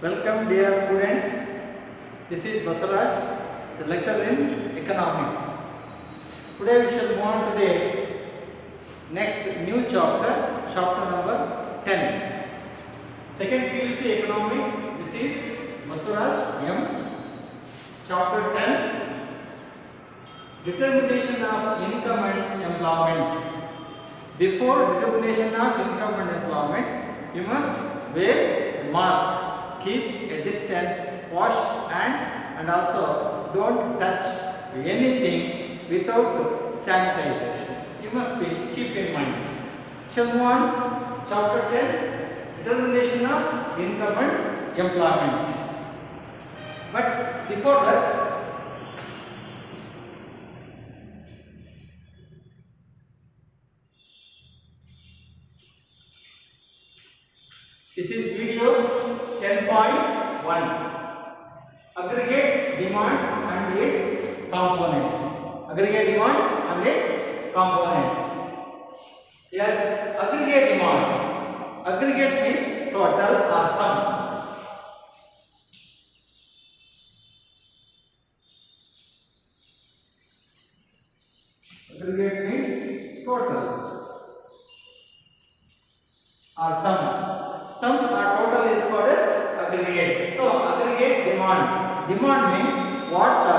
Welcome dear students, this is Basaraj, the lecturer in economics. Today we shall move on to the next new chapter, chapter number 10. Second PUC economics, this is Basaraj M. Chapter 10, determination of income and employment. Before determination of income and employment, you must wear a mask. Keep a distance, wash hands, and also don't touch anything without sanitization. You must keep in mind. Shall move on. Chapter 10, determination of income and employment. But before that, this is video 10.1. Aggregate demand and its components. Aggregate demand and its components. Here, aggregate demand. Aggregate means total or sum. Aggregate means total or sum. Sum or total is called as aggregate. So, aggregate demand. Demand means what the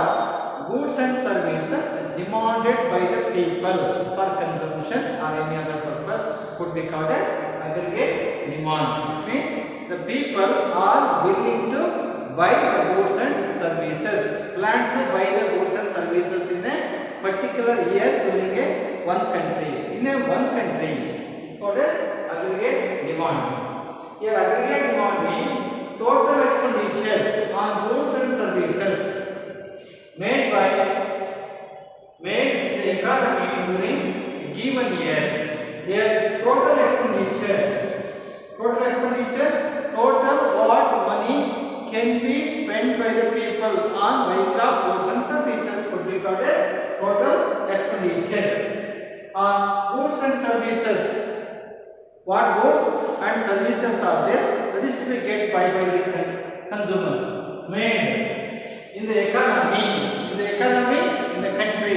goods and services demanded by the people for consumption or any other purpose could be called as aggregate demand. It means the people are willing to buy the goods and services, plan to buy the goods and services in a particular year during a one country. In a one country, it's called as aggregate demand. Here aggregate demand means total expenditure on goods and services made in the economy during a given year. Here total expenditure, total what money can be spent by the people on buying of goods and services could be called as total expenditure on goods and services. What goods and services are there that is to be get by the consumers made in the economy, in the country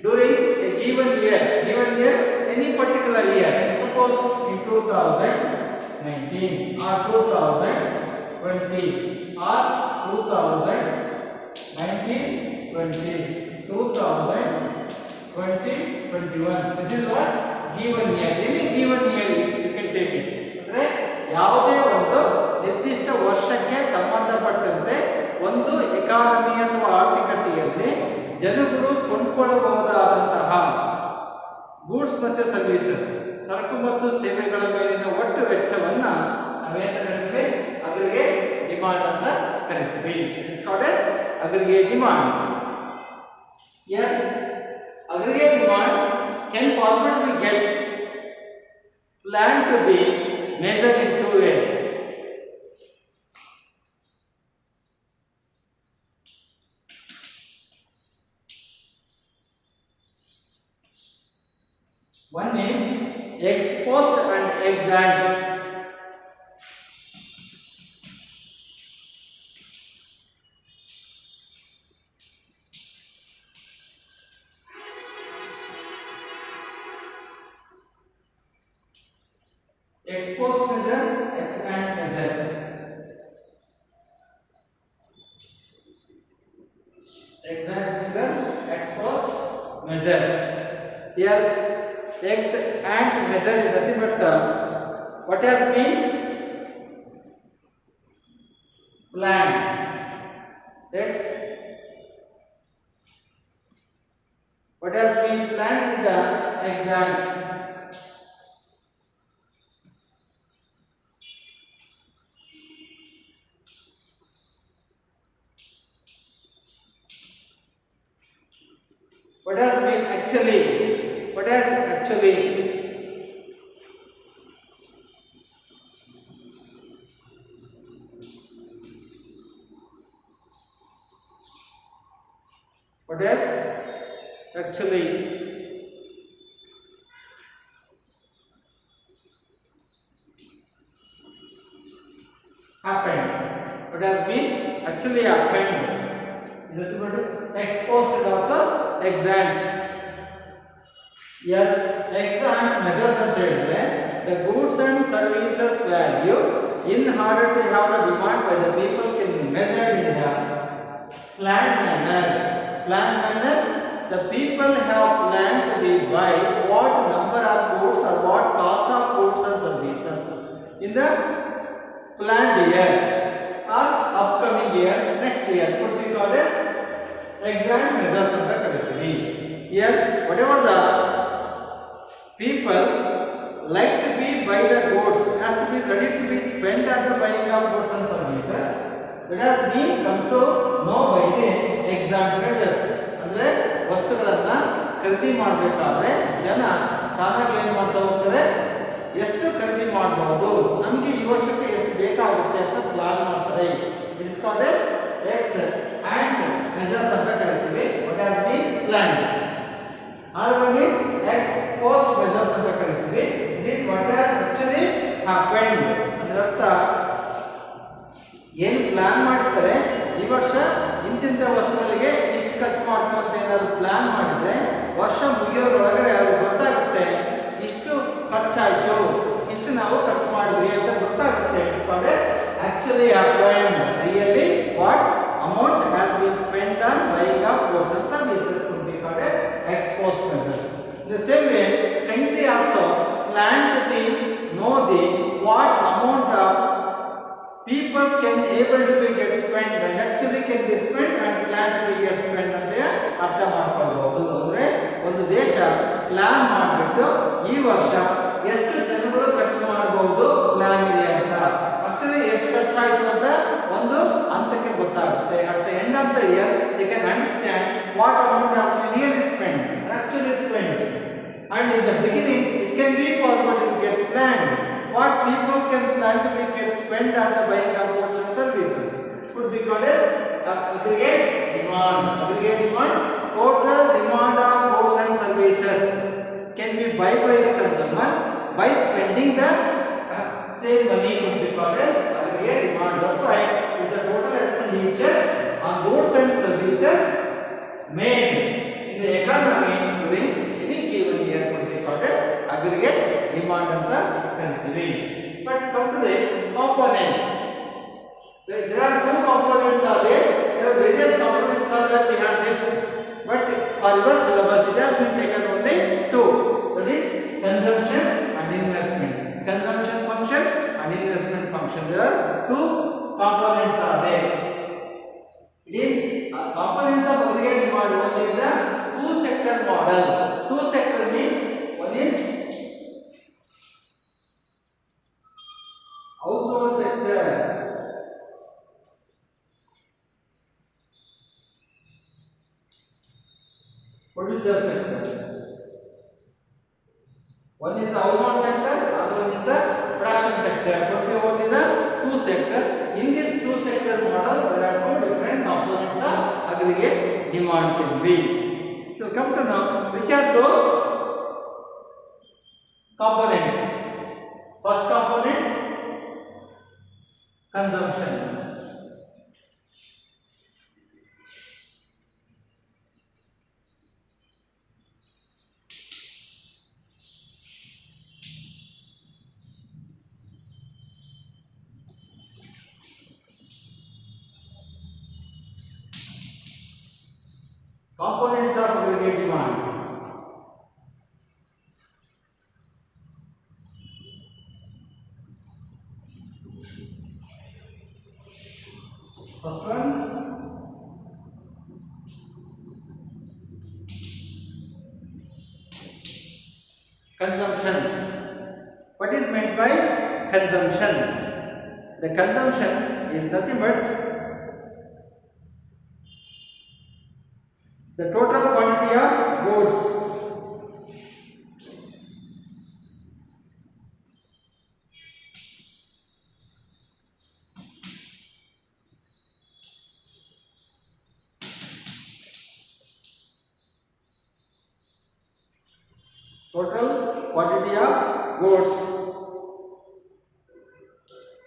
during a given year, any particular year. Suppose in 2019 or 2020 or 2019, 20, 2020, 21. This is what? Given year. Any given year you can take it. ಯಾವುದೇ ಒಂದು ನಿರ್ದಿಷ್ಟ ವರ್ಷಕ್ಕೆ ಸಂಬಂಧಪಟ್ಟಂತೆ ಒಂದು economy ಅಥವಾ ಆರ್ಥಿಕತೆಯಲ್ಲಿ ಜನಗಳು ಕೊಂಡುಕೊಳ್ಳಬಹುದಾದಂತಹ goods ಮತ್ತು ಸರ್ವಿಸಸ್, ಸರಕು ಮತ್ತು ಸೇವೆಗಳ ಮೇಲಿನ ಒಟ್ಟು ವೆಚ್ಚವನ್ನು ನಾವೇನು ಕರೀತೀವಿ? ಅಗ್ರಿಗೇಟ್ ಡಿಮಾಂಡ್ ಅಂತ ಕರೀತೀವಿ. It's called as aggregate demand. Here aggregate demand can possibly get planned to be measured in two ways. One is ex post and ex ante. Ex post measure, ex ante measure. Ex ante measure, ex post measure. Here, ex ante measure is nothing but what has been planned. What has been planned is the ex ante. What has actually happened. It has been actually happened. Exposed is also exact. Here exact measures ಅಂತ ಹೇಳಿದ್ರೆ the goods and services value in order to have the demand by the people can be measured in the planned manner. Planned manner, the people have planned to be buy what number of goods or what cost of goods and services in the planned year or upcoming year, next year could be called as exact measures ಅಂತ ಕರೀತೀವಿ. Here whatever the people likes to be buy the goods has to be ready to be spent on the buying of goods and services, that has been come to know by the exact measures. ಅಂದ್ರೆ ವಸ್ತುಗಳನ್ನ ಖರೀದಿ ಮಾಡಬೇಕಾದ್ರೆ ಜನ ತಾನಾಗಿ ಏನು ಮಾಡ್ತಾ ಹೋಗ್ತಾರೆ, ಎಷ್ಟು ಖರೀದಿ ಮಾಡಬಹುದು, ನಮಗೆ ಈ ವರ್ಷಕ್ಕೆ ಎಷ್ಟು ಬೇಕಾಗುತ್ತೆ ಅಂತ ಪ್ಲಾನ್ ಮಾಡ್ತಾರೆ. It's called as X and measures ಅಂತ ಕರೀತೀವಿ. What has been planned. another one is ex post measures ಅಂತ ಕರೀತೀವಿ. It is what has actually happened. ಅಂದ್ರೆ ಅರ್ಥ ಏನು ಪ್ಲಾನ್ ಮಾಡಿರ್ತಾರೆ, ಈ ವರ್ಷ ಇಂತಿಂತ ವಸ್ತುಗಳಿಗೆ ಇಷ್ಟು ಖರ್ಚು ಮಾಡ್ತೀವಿ ಅಂತ ಏನಾದ್ರು ಪ್ಲಾನ್ ಮಾಡಿದ್ರೆ ವರ್ಷ ಮುಗಿಯೋದ್ರೊಳಗಡೆ ಅದು ಗೊತ್ತಾಗುತ್ತೆ ಇಷ್ಟು ಖರ್ಚಾಯಿತು, ಇಷ್ಟು ನಾವು ಖರ್ಚು ಮಾಡಿದ್ವಿ ಅಂತ ಗೊತ್ತಾಗುತ್ತೆ. It's called as actually happened. Really what amount has been spent on buying of goods and services could be called as ex post measures. In the same way, country also plan to be know the what amount of people can able to be get spent and actually can be spent and plan to be get spent ಅಂತ ಅರ್ಥ ಮಾಡ್ಕೊಳ್ಬಹುದು. ಅಂದ್ರೆ ಒಂದು ದೇಶ plan ಮಾಡಿಬಿಟ್ಟು ಈ ವರ್ಷ ಎಷ್ಟು ಜನಗಳು ಖರ್ಚು ಮಾಡಬಹುದು ಪ್ಲಾನ್ ಇದೆ ಅಂತ, ಆಕ್ಚುಲಿ ಎಷ್ಟು ಖರ್ಚಾಯಿತು ಅಂತ ಒಂದು ಹಂತಕ್ಕೆ ಗೊತ್ತಾಗುತ್ತೆ. At the end of the year they can understand what amount of really spend actually spent, and in the beginning it can be possible to get planned what people can plan to be get spent on the buying of goods and services could be called as aggregate demand. Aggregate demand, total demand of goods and services can be buy by the consumer by spending the same money could be called as aggregate demand. That's why with the total expenditure on goods and services made in the economy during any given year could be called as aggregate demand ಅಂತ ಕರೀತೀವಿ. But come to the components. There are two components are there. There are various components are there behind this. But for your syllabus it has been taken only two. That is consumption and investment. Consumption function and investment function. There are two components are there. It is components of aggregate demand only in the two sector model. Two sector means one is household sector, producer sector. One is the household sector, other one is the production sector. But we have only the two sector. In this two sector model, there are two different components of aggregate demand can be. So come to know which are those components. First component, consumption. Components of aggregate demand. First one, consumption. What is meant by consumption? The consumption is nothing but the total quantity of goods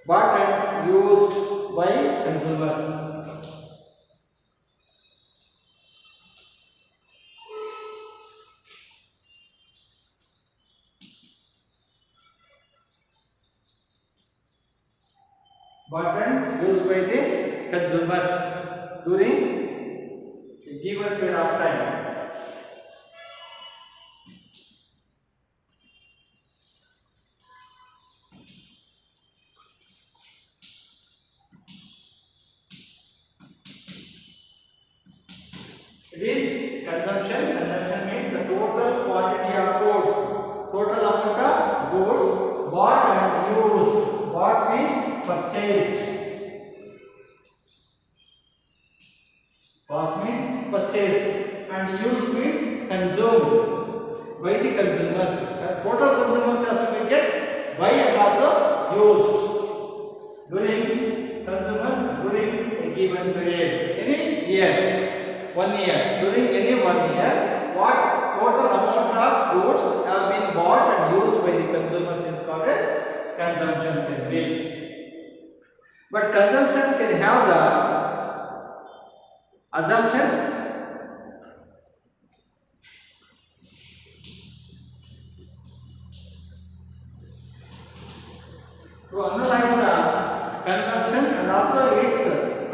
bought and used by consumers. Bought and used by the consumers during a given period of time. It is consumption. Consumption means the total quantity of goods, total amount of goods bought and used. Bought means purchased. Bought means purchased, and used means consumed by the consumers. Total consumers has to be get by and also used during consumers during a given period, any year, 1 year. During any 1 year, what total amount of goods have been bought and used by the consumers is called as consumption can be. But consumption can have the assumptions. To analyze the consumption and also its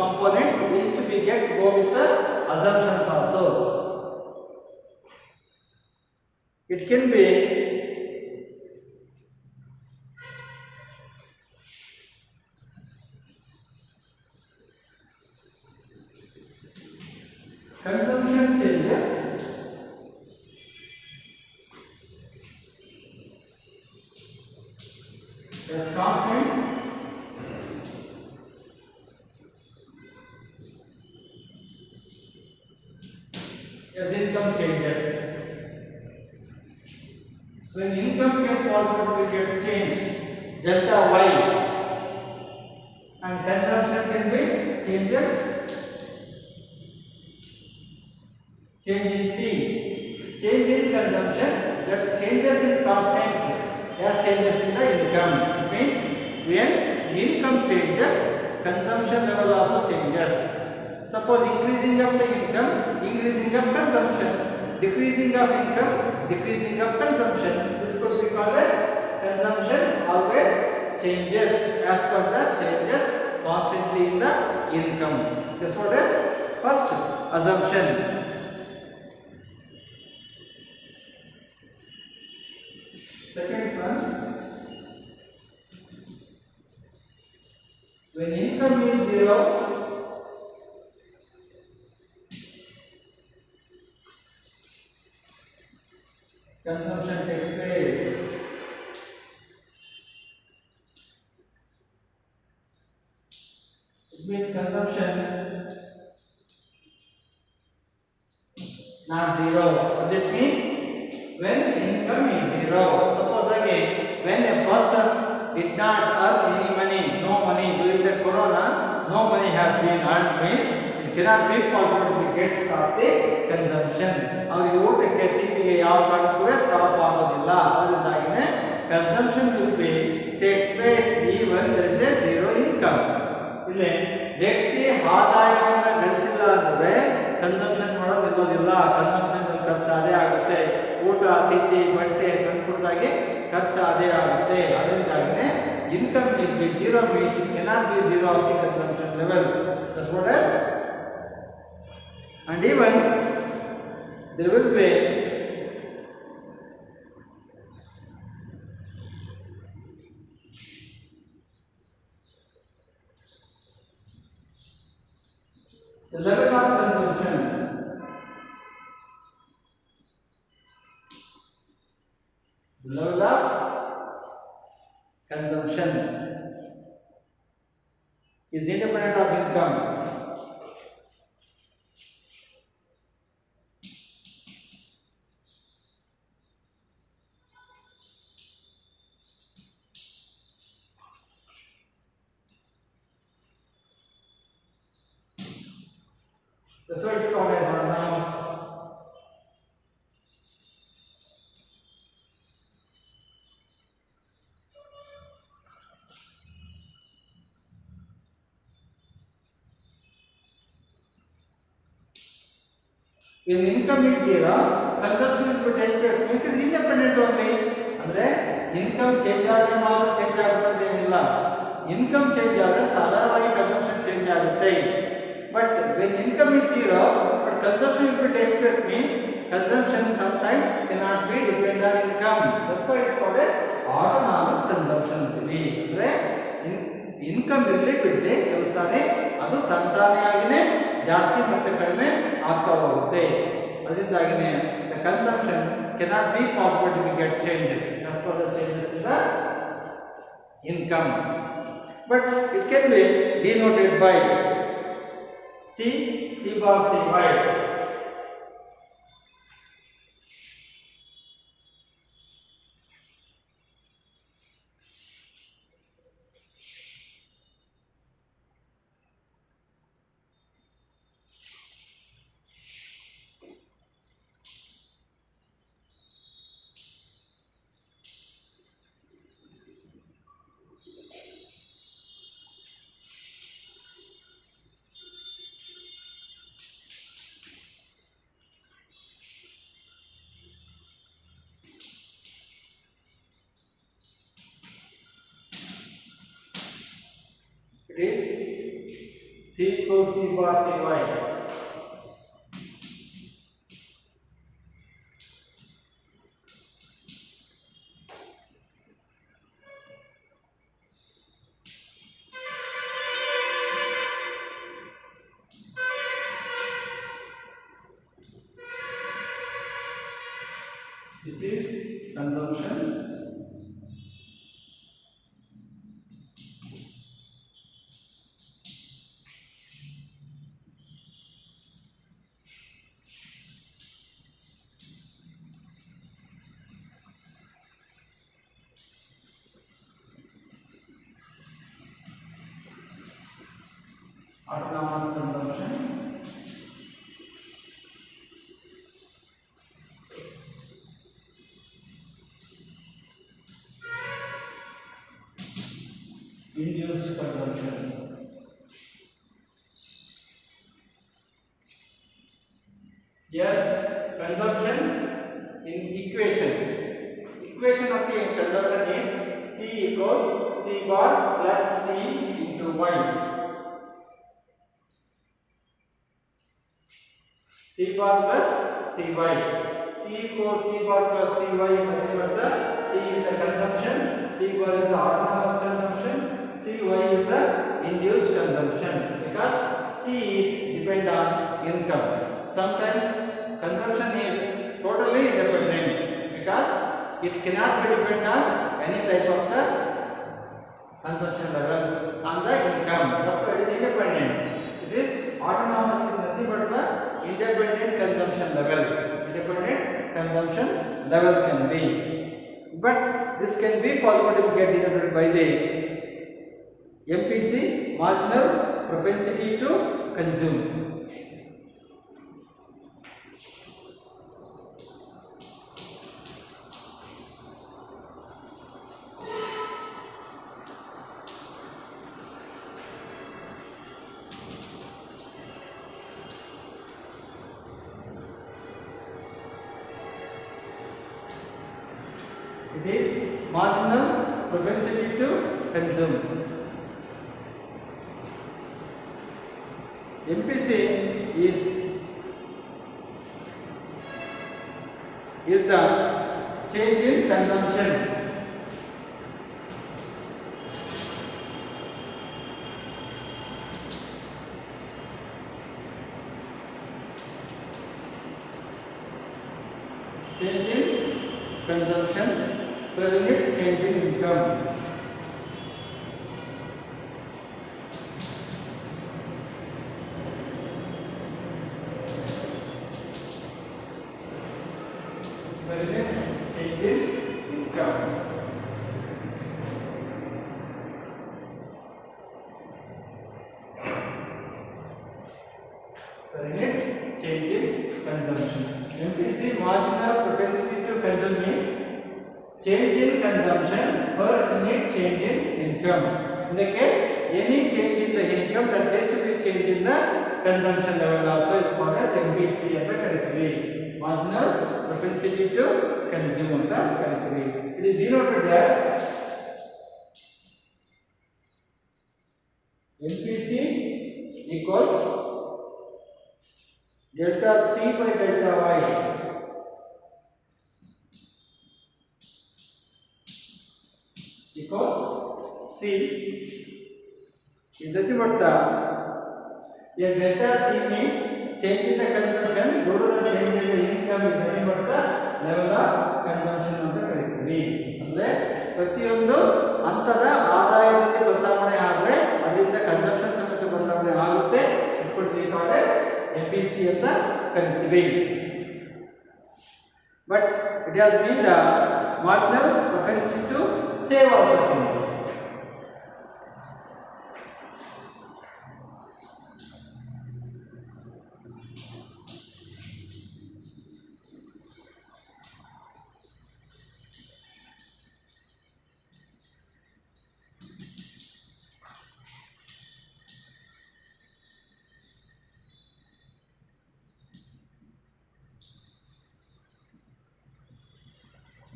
components, these to be go with the assumptions also. It can be consumption changes as constant as income changes. So in income can possibly get changed delta y, and consumption can be change in C. Change in consumption, that changes in constant as changes in the income. It means when income changes, consumption level also changes. Suppose increasing of the income, increasing of consumption, decreasing of income, decreasing of consumption. This could be called as consumption always changes as per the changes constantly in the income. This what is first assumption. Second one, when income is zero, consumption takes place. It means consumption not zero. What does it mean? When income is zero. Suppose again, when a person did not earn any money, no money during the corona, no money has been earned, means it cannot be possible to get stop the consumption. ಅವರಿಗೆ ಊಟಕ್ಕೆ ತಿಂಡಿಗೆ ಯಾವ ಕಾರಣಕ್ಕೂ stop ಆಗೋದಿಲ್ಲ. ಅದರಿಂದಾಗಿನೇ consumption will be takes place even there is a zero income. ಇಲ್ಲಿ ವ್ಯಕ್ತಿ ಆದಾಯವನ್ನು ಗಳಿಸಿಲ್ಲ ಅಂದ್ರೆ ಕನ್ಸಂಪ್ಷನ್ ಮಾಡೋದು ನಿಲ್ಲೋದಿಲ್ಲ. ಕನ್ಸಂಪ್ಷನ್ ಖರ್ಚು ಅದೇ ಆಗುತ್ತೆ. ಊಟ ತಿಂಡಿ ಬಟ್ಟೆ ಸಣ್ಣ ಪುಟ್ಟದಾಗಿ ಖರ್ಚು ಅದೇ ಆಗುತ್ತೆ. ಅದರಿಂದಾಗಿನೇ income will be zero means it cannot be zero of the consumption level. That's what is. And even there will be the level of consumption. The level of consumption is independent of income. That's why it's called as autonomous. When income is zero, consumption will take place means it is independent only. ಅಂದ್ರೆ income change ಆದ್ರೆ ಮಾತ್ರ change ಆಗುತ್ತೆ ಅಂತ ಏನಿಲ್ಲ. Income change ಆದ್ರೆ ಸಾಧಾರಣವಾಗಿ consumption change ಆಗುತ್ತೆ. But when income is zero, but consumption will take place means consumption sometimes cannot be depend on income. That's why it's called as autonomous consumption ಅಂತೀವಿ. ಅಂದ್ರೆ ಇನ್ಕಮ್ ಇರಲಿ ಬಿಡಲಿ ಕೆಲಸನೇ ಅದು ತಂತಾನೇ ಆಗಿನೇ ಜಾಸ್ತಿ ಮತ್ತೆ ಕಡಿಮೆ ಆಗ್ತಾ ಹೋಗುತ್ತೆ. ಅದರಿಂದಾಗಿನೇ the consumption cannot be possible to get changes as per the changes in the income, but it can be denoted by C bar Cy. It is C equals C bar Cy. This is consumption. Autonomous consumption. Induced consumption. Here consumption in equation of the consumption is C equals C bar plus C into Y. C bar plus Cy. C equals C bar plus Cy. Nothing but the C is the consumption, C bar is the autonomous consumption, Cy is the induced consumption, because C is depend on income. Sometimes consumption is totally independent because it cannot be depend on any type of the consumption level on the income. That's why it is independent. This is autonomous is nothing but the independent consumption level. Independent consumption level can be, but this can be possible to get denoted by the MPC, marginal propensity to consume. It is marginal propensity to consume. MPC is the change in consumption. Change in consumption per unit change in income. Per unit change in income. Per unit change in consumption. MPC, marginal propensity to consume, means change in consumption per unit change in income. In the case any change in the income that has to be changed in the consumption level also is called as MPC ಅಂತ ಕರೀತೀವಿ. Marginal propensity to consume ಅಂತ ಕರೀತೀವಿ. It is denoted as MPC equals delta C by delta Y equals C is nothing but the delta C means change in the consumption due to the change in the income is nothing but the level of consumption ಅಂತ ಕರೀತೀವಿ. ಅಂದ್ರೆ ಪ್ರತಿಯೊಂದು ಹಂತದ ಆದಾಯದಲ್ಲಿ ಬದಲಾವಣೆ ಆದರೆ ಅದರಿಂದ consumption ಸಮೇತ ಬದಲಾವಣೆ ಆಗುತ್ತೆ. It could be called as MPC ಅಂತ ಕರೀತೀವಿ. But it has been the marginal propensity to save also.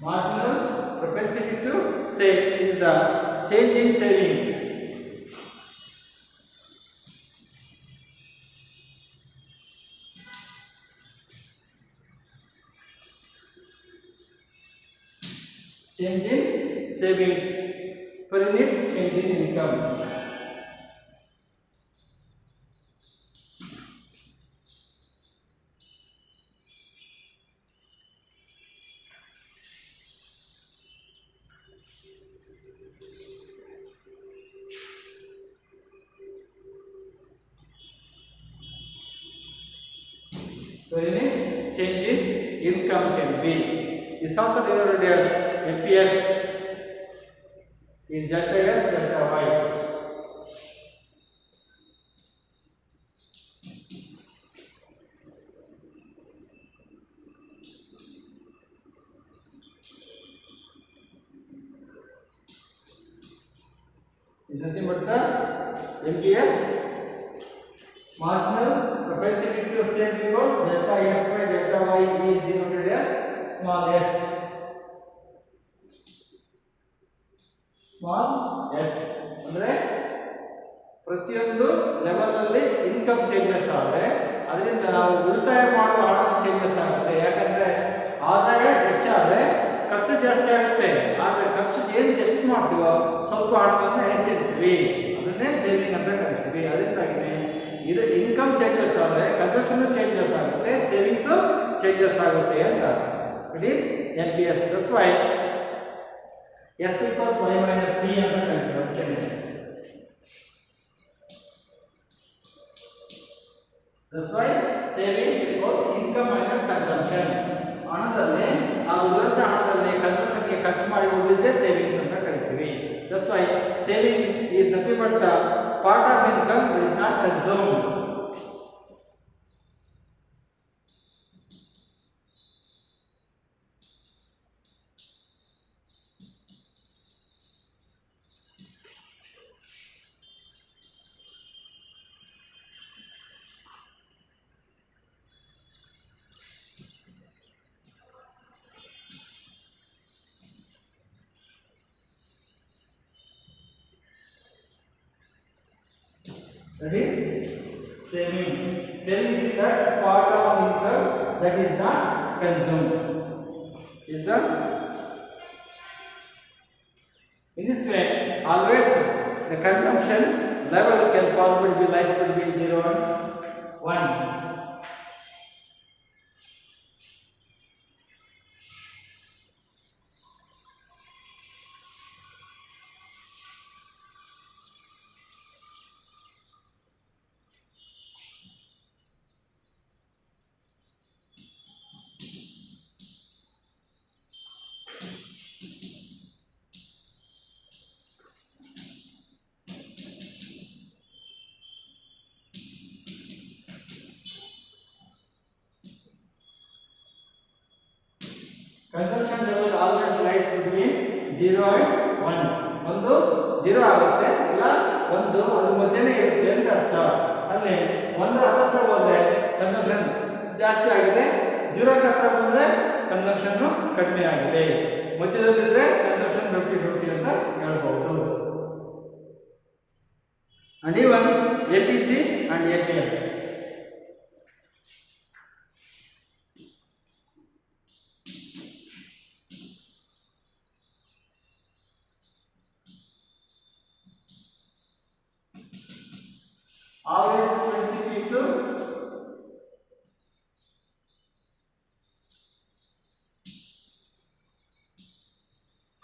Marginal propensity to save is the change in savings. Change in savings per unit change in income. Per unit change in income can be. This also denoted as MPS is delta S delta Y. Is nothing but the MPS marginal propensity to save because delta S by delta Y is denoted as small s. Small s ಅಂದ್ರೆ ಪ್ರತಿಯೊಂದು level ಅಲ್ಲಿ income changes ಆದರೆ ಅದರಿಂದ ನಾವು ಉಳಿತಾಯ ಮಾಡುವ ಹಣ changes ಆಗುತ್ತೆ. ಯಾಕಂದ್ರೆ ಆದಾಯ ಹೆಚ್ಚಾದ್ರೆ ಖರ್ಚು ಜಾಸ್ತಿ ಆಗುತ್ತೆ. ಆದರೆ ಖರ್ಚು ಏನು ಎಷ್ಟು ಮಾಡ್ತೀವೋ ಸ್ವಲ್ಪ ಹಣವನ್ನು ಹೆಚ್ಚಿಡ್ತೀವಿ, ಅದನ್ನೇ ಸೇವಿಂಗ್ ಅಂತ ಕರಿತೀವಿ. ಅದರಿಂದಾಗಿನೇ ಇದು ಇನ್ಕಮ್ ಚೇಂಜಸ್ ಆದರೆ ಕನ್ಸಂಪ್ಷನ್ ಚೇಂಜಸ್ ಆಗುತ್ತೆ, ಸೇವಿಂಗ್ಸ್ ಚೇಂಜಸ್ ಆಗುತ್ತೆ ಅಂತ. It is NPS. That's why S equals Y minus C ಅಂತ ಕರಿತೀವಿ. That's why savings equals income minus consumption. ಹಣದಲ್ಲಿ ನಾವು ಉಳಿದಂತ ಹಣದಲ್ಲಿ ಕನ್ಸಂಪ್ಷನ್ಗೆ ಖರ್ಚು ಮಾಡಿ ಉಳಿದಿದ್ದೇ ಸೇವಿಂಗ್ಸ್ ಅಂತ ಕರಿತೀವಿ. That's why saving is nothing but the part of income that is not consumed. That is saving. Saving is that part of income that is not consumed. Is the in this way always the consumption level can possibly be lies between 0 and 1. Consumption level always lies between 0 and 1. ಒಂದು 0 ಆಗುತ್ತೆ, ಇಲ್ಲ 1 ಅದ್ರ ಮಧ್ಯೆನೇ ಇರುತ್ತೆ ಅಂತ ಅರ್ಥ. ಅಲ್ಲಿ 1 ಹತ್ರ ಹೋದ್ರೆ ಕನ್ಸಂಪ್ಷನ್ ಜಾಸ್ತಿ ಆಗಿದೆ, 0 ಹತ್ರ ಬಂದ್ರೆ ಕನ್ಸಂಪ್ಷನ್ ಕಡಿಮೆ ಆಗಿದೆ, ಮಧ್ಯದಲ್ಲಿದ್ರೆ ಕನ್ಸಂಪ್ಷನ್ 50-50 ಅಂತ ಹೇಳ್ಬಹುದು. And even APC and APS. Average propensity to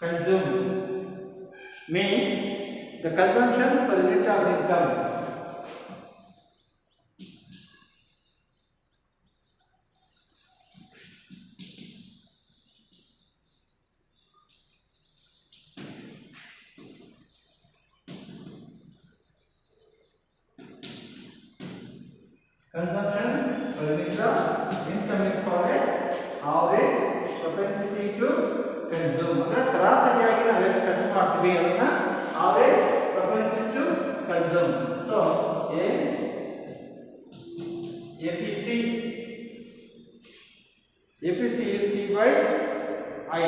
consume means the consumption per unit of income. Consumption per unit of income is called as average propensity to consume. ಅಂದ್ರೆ ಸರಾಸರಿಯಾಗಿ ನಾವು ಎಷ್ಟು ಖರ್ಚು ಮಾಡ್ತೀವಿ ಅದನ್ನ average propensity to consume. So APC is C by I.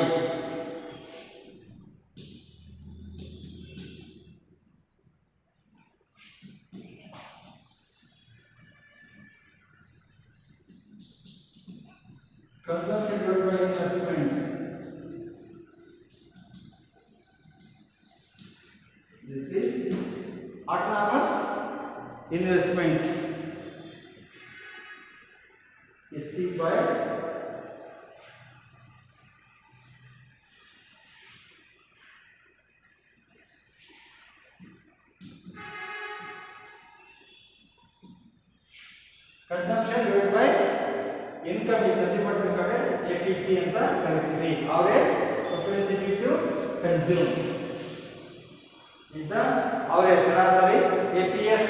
Consumption divided by investment. This is autonomous investment is C by consumption divided by income is nothing but called as APC ಅಂತ ಕರೀತೀವಿ. Average propensity to consume is the average ಸರಾಸರಿ. APS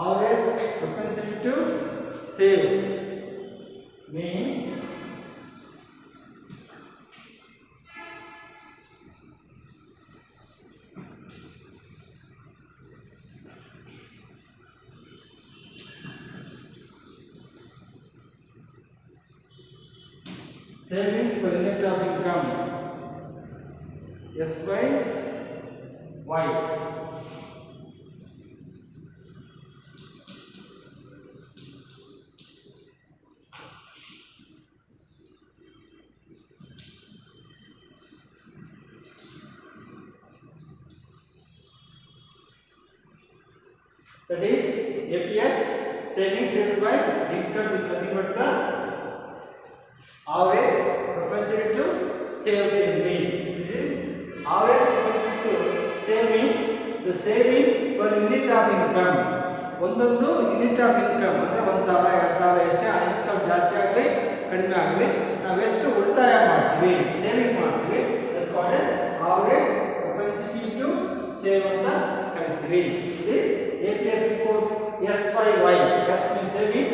average propensity to save means savings per unit of income S by Y. That is APS savings divided by income is nothing but the average propensity to save thing. This is average propensity to save means the savings per unit of income. ಒಂದೊಂದು unit of income ಅಂದ್ರೆ 1,000 2,000 ಎಷ್ಟೇ ಆ income ಜಾಸ್ತಿ ಆಗಲಿ ಕಡಿಮೆ ಆಗಲಿ ನಾವು ಎಷ್ಟು ಉಳಿತಾಯ ಮಾಡ್ತೀವಿ ಸೇವಿಂಗ್ ಮಾಡ್ತೀವಿ that's called as average propensity to save ಅಂತ ಕರೀತೀವಿ. This APS equals S by Y. S means savings,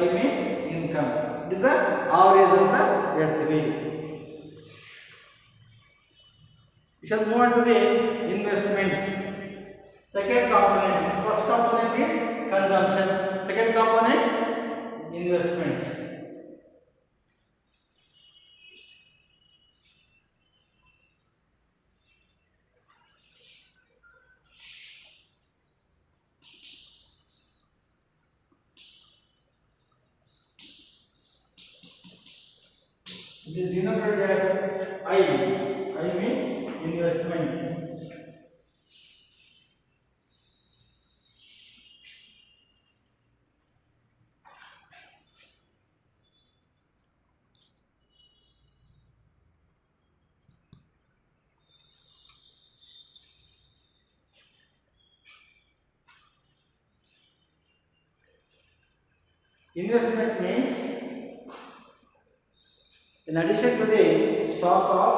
Y means income. It is the average ಅಂತ ಹೇಳ್ತೀವಿ. We shall move on to the investment. Second component. First component is consumption. Second component investment. It is denoted as I. I means investment. Investment means in addition to the stock of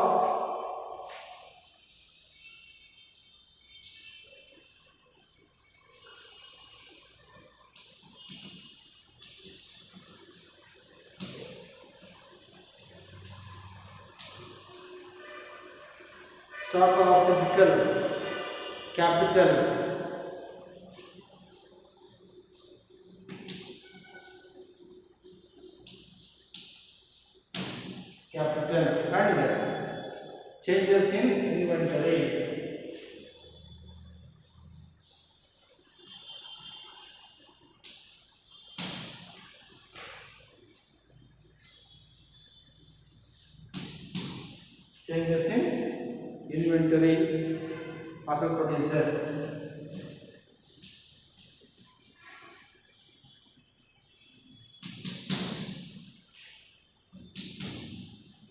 physical capital and changes in inventory. Changes in inventory of a producer.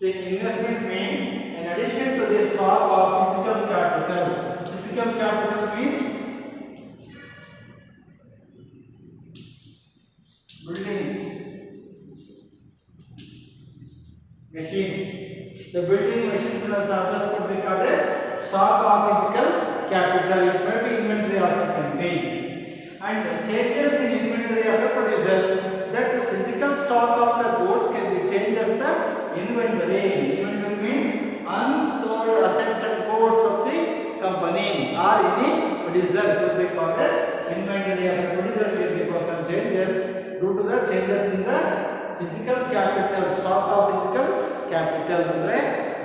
See, investment means in addition to the stock of physical capital. Physical capital means building machines. The building machines and services could be called as stock of physical capital. It may be inventory also can be. And changes in inventory of the producer. That the physical stock of the goods can be changed as the inventory. Inventory means unsold assets and goods of the company or any producer could be called as inventory of the producer will be person changes due to the changes in the physical capital. Stock of physical capital ಅಂದ್ರೆ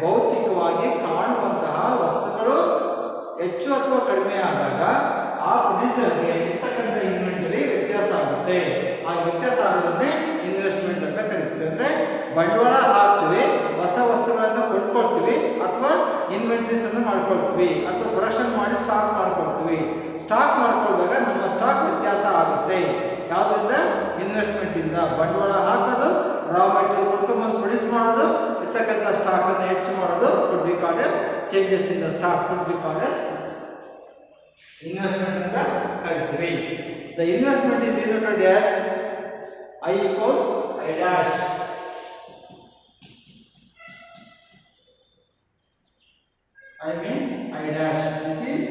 ಭೌತಿಕವಾಗಿ ಕಾಣುವಂತಹ ವಸ್ತುಗಳು ಹೆಚ್ಚು ಅಥವಾ ಕಡಿಮೆ ಆದಾಗ ಆ ಪ್ರೊಡ್ಯೂಸರ್ಗೆ ಇರ್ತಕ್ಕಂಥ ಇನ್ವೆಂಟರಿ ವ್ಯತ್ಯಾಸ ಆಗುತ್ತೆ. ಆ ವ್ಯತ್ಯಾಸ ಆಗೋದನ್ನೇ ಇನ್ವೆಸ್ಟ್ಮೆಂಟ್ ಅಂತ ಕರಿತೀವಿ. ಅಂದ್ರೆ ಬಂಡವಾಳ ಹಾಕ್ತೀವಿ, ಹೊಸ ವಸ್ತುಗಳನ್ನು ಕೊಂಡ್ಕೊಳ್ತೀವಿ ಅಥವಾ ಇನ್ವೆಂಟರೀಸ್ ಅನ್ನು ಮಾಡ್ಕೊಳ್ತೀವಿ ಅಥವಾ ಪ್ರೊಡಕ್ಷನ್ ಮಾಡಿ ಸ್ಟಾಕ್ ಮಾಡ್ಕೊಳ್ತೀವಿ. ಸ್ಟಾಕ್ ಮಾಡ್ಕೊಂಡಾಗ ನಮ್ಮ ಸ್ಟಾಕ್ ವ್ಯತ್ಯಾಸ ಆಗುತ್ತೆ. ಯಾವುದರಿಂದ? ಇನ್ವೆಸ್ಟ್ಮೆಂಟ್ ಇಂದ. ಬಂಡವಾಳ ಹಾಕೋದು, ರಾ ಮೆಟೀರಿಯಲ್ ಕೊಂಡ್ಕೊಂಡ್ಬಂದು ಪ್ರೊಡ್ಯೂಸ್ ಮಾಡೋದು, ಇರ್ತಕ್ಕಂಥ ಸ್ಟಾಕ್ ಅನ್ನು ಹೆಚ್ಚು ಮಾಡೋದು could be called as changes in the stock could be called as investment ಅಂತ ಕರಿತೀವಿ. The investment is denoted as I equals I dash. I means I dash. This is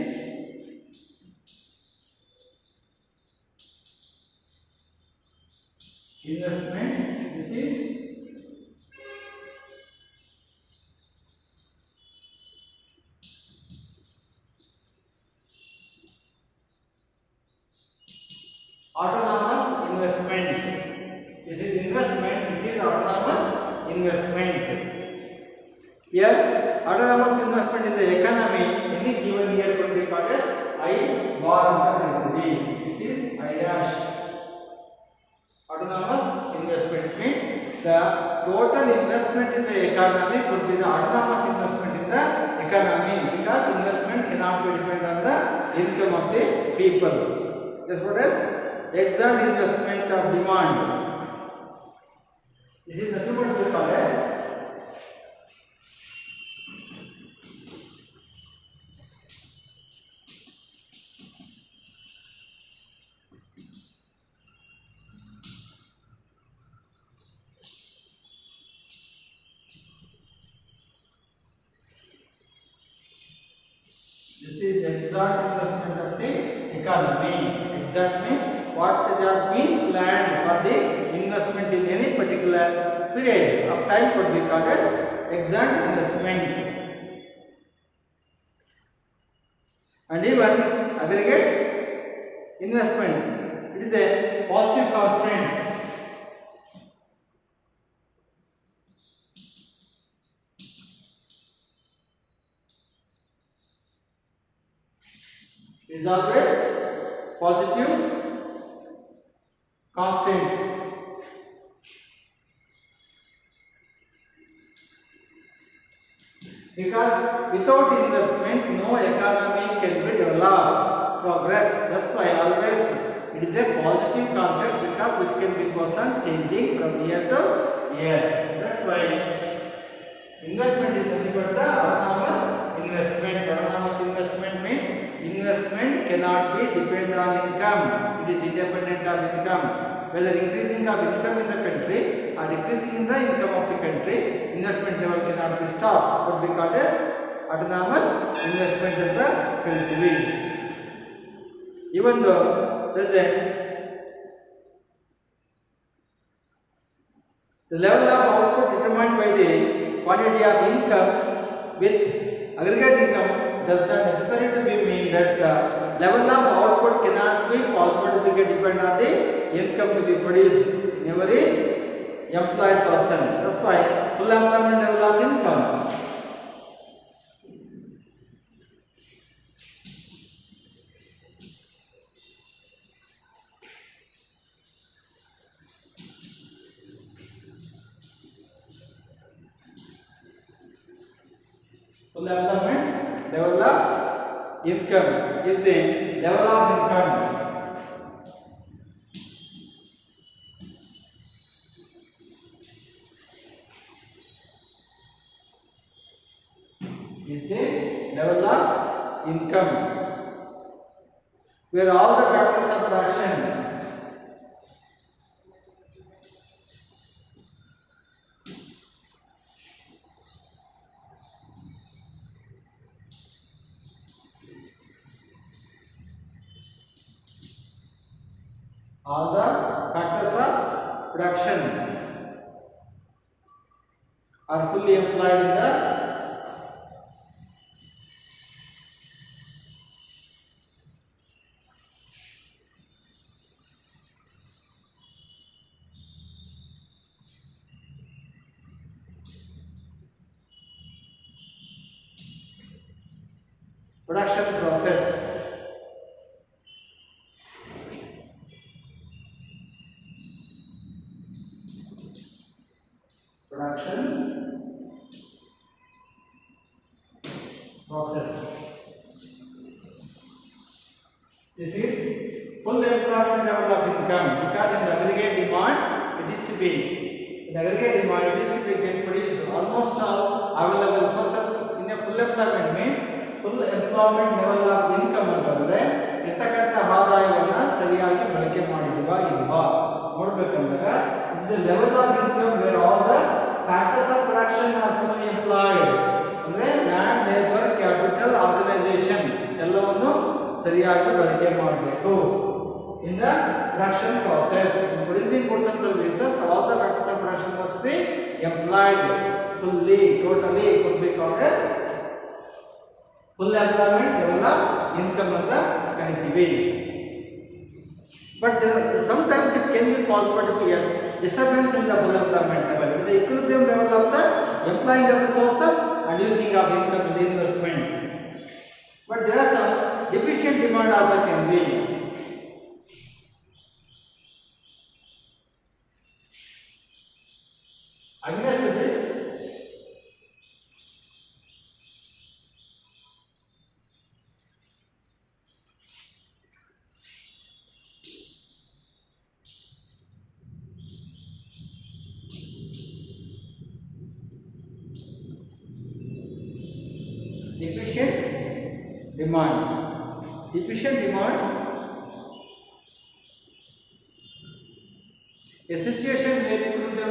investment. This is autonomous investment. This is investment. This is autonomous investment. Here, autonomous investment in the economy any given year could be called as I bar anta karithivi. This is I dash. Autonomous investment means the total investment in the economy could be the autonomous investment in the economy because investment cannot be dependent on the income of the people. That's what is exact investment of demand. This is nothing but we call as this is exact investment of the economy. Exact means what has been planned for the investment in any particular period of time could be called as exact investment. And even aggregate investment, it is a positive constant. It is always positive constant. Because without investment no economy can be developed, progress. That's why always it is a positive concept because which can be person changing from year to year. That's why investment is nothing but the autonomous investment. Autonomous investment means investment cannot be dependent on income. It is independent of income. whether increasing of income in the country or decreasing in the income of the country, investment level cannot be stopped, but we call as autonomous investment in the country. Even though the level of output determined by the quantity of income with aggregate income does not necessarily be mean that the level of output cannot be possible to be depend on the income to be produced in every employed person. That's why full employment level of income. Full employment level of income is the level of income is the level of income where all the factors of production all the factors of production are fully employed in the production process. Production process. This is full employment level of income because in the aggregate demand it is to be get produced almost all available sources in a full employment means full employment level of income ಅಂತಂದ್ರೆ ಇರ್ತಕ್ಕಂತ ಆದಾಯವನ್ನ ಸರಿಯಾಗಿ ಬಳಕೆ ಮಾಡಿದವಾ ಇಲ್ವಾ ನೋಡಬೇಕಂದಾಗ this is the level of income where all the factors of production are fully employed ಅಂದ್ರೆ land labor capital organization ಎಲ್ಲವನ್ನು ಸರಿಯಾಗಿ ಬಳಕೆ ಮಾಡಬೇಕು. In the production process, in producing goods and services, all the factors of production must be employed fully, totally, could be called as full employment level of income ಅಂತ ಕರೀತೀವಿ. But sometimes it can be possible to get disturbance in the full employment level. It is the equilibrium level of the employing of resources and using of income in the investment. But there are some deficient demand also can be. Against this, deficient demand. Deficient demand, a situation where equilibrium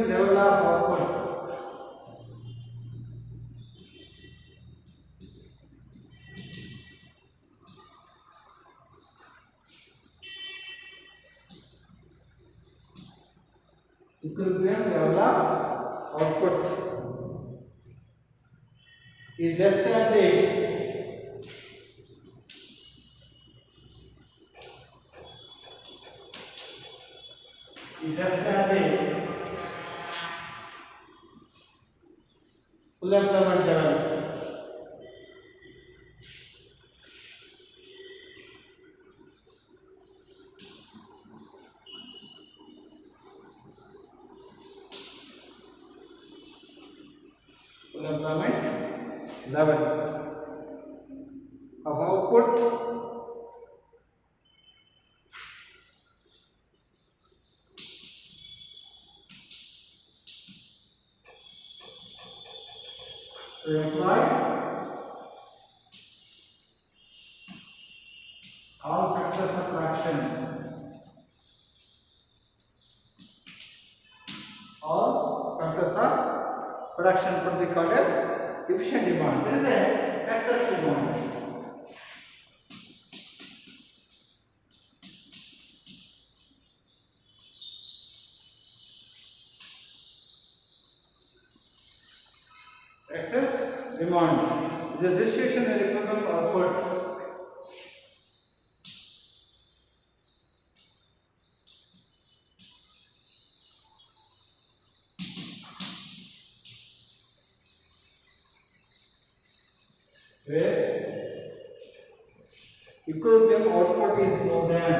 level of equilibrium level of output is less than the full employment level. Full employment level of output to employ all factors of production. All factors of production could be called as efficient demand. This is an excess demand. Excess demand is a situation where equivalent output where equilibrium output is more than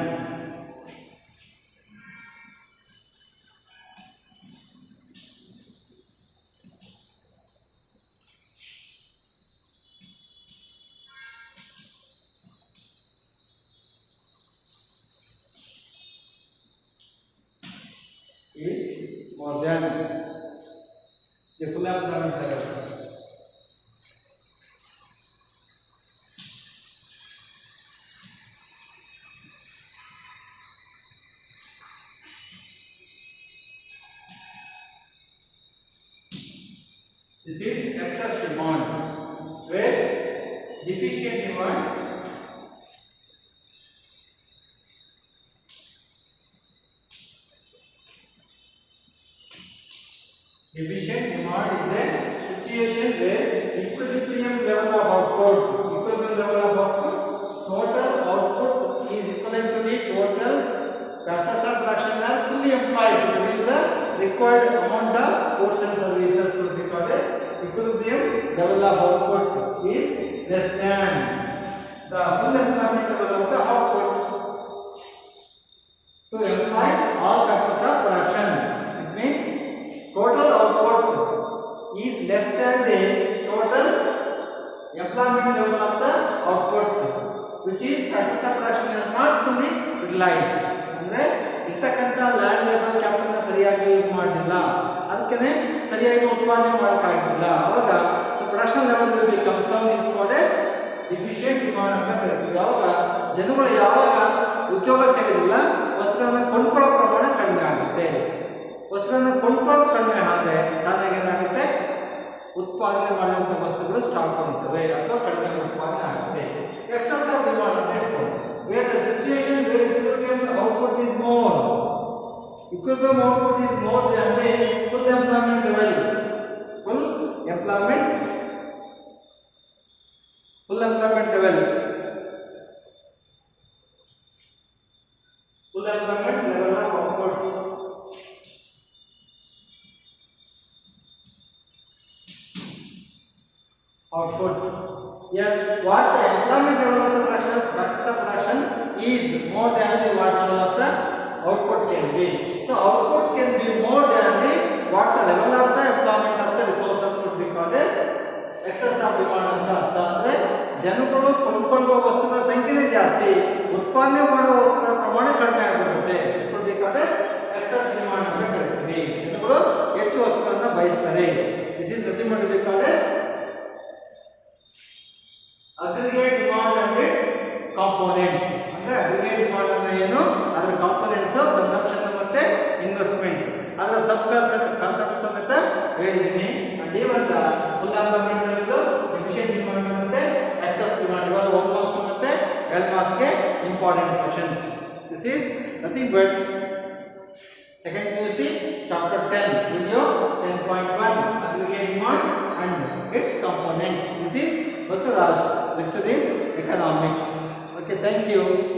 the full employment level. This is excess demand, where deficient demand is a situation where equilibrium level of output, total output is equivalent to the total factors of production are fully employed to produce the required amount of goods and services to be called as equilibrium level of output is less than the full employment level of the output to employ all factors of production. It means total output is less than the total employment level of the output, which is factors of production is not fully utilized. ಅಂದ್ರೆ ಇರ್ತಕ್ಕಂತ land labour capital ಸರಿಯಾಗಿ use ಮಾಡಲಿಲ್ಲ, ಅದಕ್ಕೆ ಸರಿಯಾಗಿ ಉತ್ಪಾದನೆ ಮಾಡಕ್ಕಾಗಿಲ್ಲ. ಅವಾಗ production level will comes down is called as deficient demand ಅಂತ ಕರೀತೀವಿ. ಯಾವಾಗ ಜನಗಳು ಯಾವಾಗ ಉದ್ಯೋಗ ಸಿಗೋದಿಲ್ಲ, ವಸ್ತುಗಳನ್ನು ಕೊಂಡ್ಕೊಳ್ಳೋ ಪ್ರಮಾಣ ಕಡಿಮೆ ಆಗುತ್ತೆ. ವಸ್ತುಗಳನ್ನು ಕೊಂಡ್ಕೊಳ್ಳೋದು ಕಡಿಮೆ ಆದರೆ ತಾನಾಗ ಏನಾಗುತ್ತೆ, ಉತ್ಪಾದನೆ ಮಾಡಿದಂಥ ವಸ್ತುಗಳು ಸ್ಟಾಕ್ ಆಗುತ್ತವೆ ಅಥವಾ ಕಡಿಮೆ ಉತ್ಪಾದನೆ ಆಗುತ್ತೆ. ಎಕ್ಸೆಸ್ ಆಫ್ ಡಿಮಾಂಡ್ ಅಂತ ಹೇಳ್ಕೊಂಡು where the situation where equilibrium output is more, equilibrium output is more than the full employment level. Full employment level. Full employment level of output. Here, what the employment level of the production, factors of production is more than the what level of the output can be. So output can be more than the what the level of the employment of the resources could be called as excess of demand ಅಂತ ಅರ್ಥ. ಅಂದ್ರೆ ಜನಗಳು ಕೊಂಡ್ಕೊಳ್ಳುವ ವಸ್ತುಗಳ ಸಂಖ್ಯೆನೇ ಜಾಸ್ತಿ, ಉತ್ಪಾದನೆ ಮಾಡುವ ವಸ್ತುಗಳ ಪ್ರಮಾಣ ಕಡಿಮೆ ಆಗಿಬಿಡುತ್ತೆ. this could be called as excess demand ಅಂತ ಕರೀತೀವಿ. ಜನಗಳು ಹೆಚ್ಚು ವಸ್ತುಗಳನ್ನು ಬಯಸ್ತಾರೆ. this is nothing but to be called as aggregate demand and its components. ಅಂದ್ರೆ aggregate demand ಅಂದ್ರೆ ಏನು, ಅದರ ಕಾಂಪೋನೆಂಟ್ಸ್, ಕನ್ಸಂಪ್ಷನ್ ಮತ್ತೆ ಇನ್ವೆಸ್ಟ್ಮೆಂಟ್, ಅದರ ಸಬ್ ಕಾನ್ಸೆಪ್ಟ್ಸ್ ಸಮೇತ ಹೇಳಿದ್ದೀನಿ. And even the full employment level, efficient demand ಮತ್ತೆ ಎಕ್ಸೆಸ್ ಡಿಮಾಂಡ್, ಇವಾಗ 1 ಮಾರ್ಕ್ಸ್ ಮತ್ತೆ 12 ಮಾರ್ಕ್ಸ್ ಗೆ important questions. This is nothing but second PUC chapter 10 video 10.1 aggregate demand and its components. This is Basuraj, lecture in economics. Okay, thank you.